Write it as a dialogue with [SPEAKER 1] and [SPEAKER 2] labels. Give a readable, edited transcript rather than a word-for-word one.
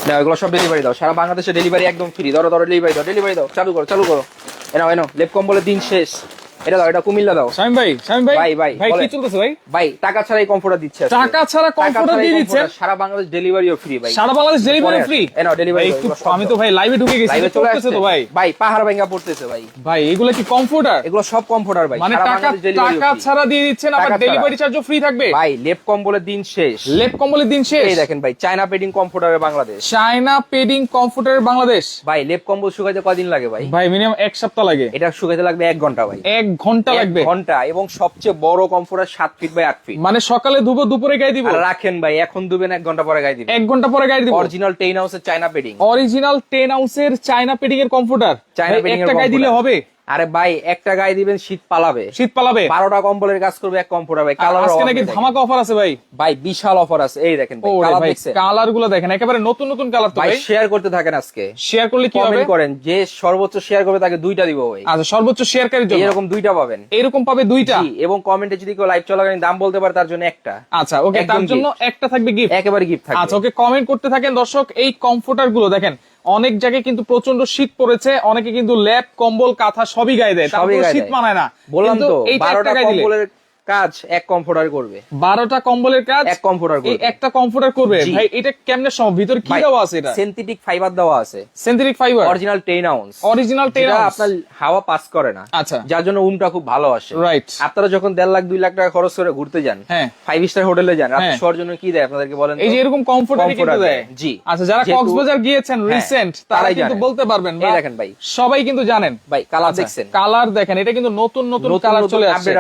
[SPEAKER 1] না এগুলো সব ডেলিভারি দাও, সারা বাংলাদেশে ডেলিভারি একদম ফ্রি। ধরো ধরো ডেলিভারি দাও, চালু করো চালু করো। এনো লেপ কম্বলের দিন শেষ। এটা দাও, এটা কুমিল্লা দাও।
[SPEAKER 2] শামিম ভাই
[SPEAKER 1] ভাই
[SPEAKER 2] কি চলতেছে ভাই?
[SPEAKER 1] ভাই টাকা ছাড়াই কমফোর্টার দিচ্ছে আজকে।
[SPEAKER 2] টাকা ছাড়া কমফোর্টার দিয়ে দিচ্ছেন?
[SPEAKER 1] সারা বাংলাদেশ ডেলিভারিও ফ্রি ভাই।
[SPEAKER 2] সারা বাংলাদেশ ডেলিভারি ফ্রি?
[SPEAKER 1] এনো ডেলিভারি।
[SPEAKER 2] আমি তো ভাই লাইভে ঢুকে গেছি,
[SPEAKER 1] লাইভে চলে আসছে
[SPEAKER 2] তো ভাই।
[SPEAKER 1] ভাই পাহাড় ভাঙা পড়তেছে ভাই।
[SPEAKER 2] ভাই এগুলো কি কমফোর্টার?
[SPEAKER 1] এগুলো সব কমফোর্টার ভাই,
[SPEAKER 2] মানে
[SPEAKER 1] সারা
[SPEAKER 2] টাকা
[SPEAKER 1] বাংলাদেশ ডেলিভারি
[SPEAKER 2] টাকা ছাড়া দিয়ে দিচ্ছেন, আবার ডেলিভারি চার্জও ফ্রি থাকবে?
[SPEAKER 1] ভাই লেপ কম্বলের দিন শেষ।
[SPEAKER 2] লেপ কম্বলের দিন শেষ।
[SPEAKER 1] এই দেখেন ভাই, চায়না পেডিং কমফোর্টারে Bangladesh.
[SPEAKER 2] China padding comforter Bangladesh.
[SPEAKER 1] ভাই লেপ কম্বল শুকাইতে কয়দিন লাগে ভাই?
[SPEAKER 2] ভাই মিনিমাম 1 সপ্তাহ লাগে।
[SPEAKER 1] এটা শুকাইতে লাগবে 1 ঘন্টা ভাই।
[SPEAKER 2] 1 ঘন্টা লাগবে?
[SPEAKER 1] 1 ঘন্টা। এবং সবচেয়ে বড় কমফোর্টার 7 ফিট বাই 8 ফিট।
[SPEAKER 2] মানে সকালে ধুবো, দুপুরে গায়ে দিব?
[SPEAKER 1] আর রাখেন ভাই, এখন দুবেন 1 ঘন্টা পরে গায়ে দিবেন।
[SPEAKER 2] 1 ঘন্টা পরে গায়ে দিব?
[SPEAKER 1] অরিজিনাল 10 হাউসের চায়না পেডিং।
[SPEAKER 2] অরিজিনাল 10 আউন্সের চায়না পেডিং এর কমফোর্টার।
[SPEAKER 1] চায়না পেডিং এর
[SPEAKER 2] একটা গায়ে দিলে হবে?
[SPEAKER 1] আরে ভাই একটা গায়ে দিবেন, শীত পালাবে।
[SPEAKER 2] শীত পালাবে?
[SPEAKER 1] 12টা কম্বলের কাজ করবে এক কমফোর্টার ভাই। কালার
[SPEAKER 2] আজকে নাকি ধামাকা অফার আছে ভাই?
[SPEAKER 1] ভাই বিশাল অফার আছে, এই দেখেন ভাই কালার দেখছেন?
[SPEAKER 2] কালার গুলো দেখেন, একেবারে নতুন নতুন কালার তো
[SPEAKER 1] ভাই।
[SPEAKER 2] ভাই
[SPEAKER 1] শেয়ার করতে থাকেন, আজকে
[SPEAKER 2] শেয়ার করলে কি হবে?
[SPEAKER 1] কমেন্ট করেন, যে সর্বোচ্চ শেয়ার করবে তাকে 2টা দিব ভাই।
[SPEAKER 2] আচ্ছা, সর্বোচ্চ শেয়ারকারীর জন্য
[SPEAKER 1] এরকম 2টা পাবেন।
[SPEAKER 2] এরকম পাবে 2টা?
[SPEAKER 1] জি, এবং কমেন্টে যদি কেউ লাইভ চলাকালীন দাম বলতে পারে তার জন্য একটা।
[SPEAKER 2] আচ্ছা ওকে, তার জন্য একটা থাকবে গিফট।
[SPEAKER 1] একেবারে গিফট থাকবে।
[SPEAKER 2] আচ্ছা ওকে, কমেন্ট করতে থাকেন দর্শক। এই কমফোর্টার গুলো দেখেন, অনেক জায়গায় কিন্তু প্রচন্ড শীত পড়েছে, অনেকে কিন্তু ল্যাপ কম্বল কাঁথা সবই গায়ে দেয়, তারপরে শীত মানায় না।
[SPEAKER 1] বললাম তো,
[SPEAKER 2] এইটা
[SPEAKER 1] 12টা
[SPEAKER 2] গায়ে দিলে
[SPEAKER 1] কম্বলের কাজ এক কমফোর্টার করবে।
[SPEAKER 2] 12টা কম্বলের কাজ
[SPEAKER 1] এক কমফোর্টার করবে।
[SPEAKER 2] এই একটা কমফোর্টার করবে ভাই। এটা কেমনে সম্ভব? ভিতর কি দেওয়া আছে? এটা
[SPEAKER 1] সিনথেটিক ফাইবার দেওয়া আছে।
[SPEAKER 2] Synthetic fibre,
[SPEAKER 1] original 10 ounce.
[SPEAKER 2] Original 10
[SPEAKER 1] যেটা
[SPEAKER 2] আউন্স।
[SPEAKER 1] আপনার হাওয়া পাস করে না।
[SPEAKER 2] আচ্ছা,
[SPEAKER 1] যার জন্য উমটা খুব ভালো আসে।
[SPEAKER 2] রাইট।
[SPEAKER 1] আপনারা যখন 1.5 লাখ 2 লাখ টাকা খরচ করে ঘুরতে যান,
[SPEAKER 2] হ্যাঁ,
[SPEAKER 1] 5 স্টার হোটেলে যান, আপনি
[SPEAKER 2] হ্যাঁ,
[SPEAKER 1] শোয়ার জন্য কি দেয় আপনাদেরকে বলেন?
[SPEAKER 2] এই যে এরকম কমফোর্টার কিন্তু দেয়।
[SPEAKER 1] জি।
[SPEAKER 2] আচ্ছা, যারা কক্সবাজার গিয়েছেন রিসেন্ট, তারা কিন্তু বলতে পারবেন।
[SPEAKER 1] এই দেখেন ভাই,
[SPEAKER 2] সবাই কিন্তু জানেন
[SPEAKER 1] ভাই কালার দেখছেন?
[SPEAKER 2] কালার দেখেন, এটা কিন্তু নতুন নতুন কালার চলে আসছে।
[SPEAKER 1] আপডেট